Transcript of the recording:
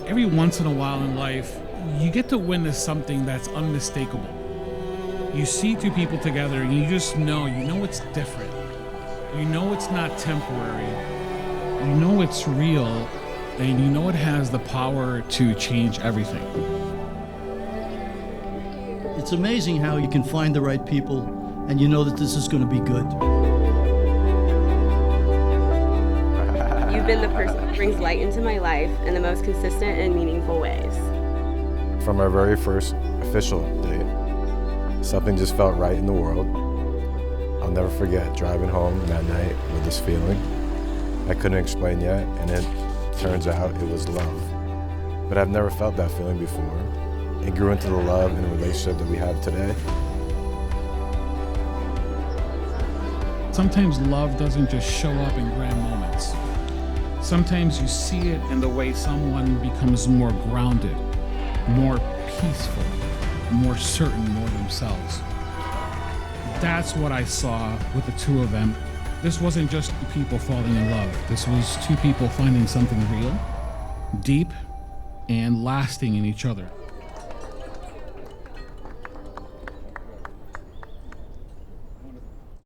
Every once in a while in life, you get to witness something that's unmistakable. You see two people together and you know it's different. You know it's not temporary. You know it's real, and you know it has the power to change everything. It's amazing how you can find the right people and you know that this is going to be good. You've been the person that brings light into my life in the most consistent and meaningful ways. From our very first official date, something just felt right in the world. I'll never forget driving home that night with this feeling. I couldn't explain yet, and it turns out it was love. But I've never felt that feeling before. It grew into the love and relationship that we have today. Sometimes love doesn't just show up in grand moments. Sometimes you see it in the way someone becomes more grounded, more peaceful, more certain, more themselves. That's what I saw with the two of them. This wasn't just two people falling in love. This was two people finding something real, deep, and lasting in each other.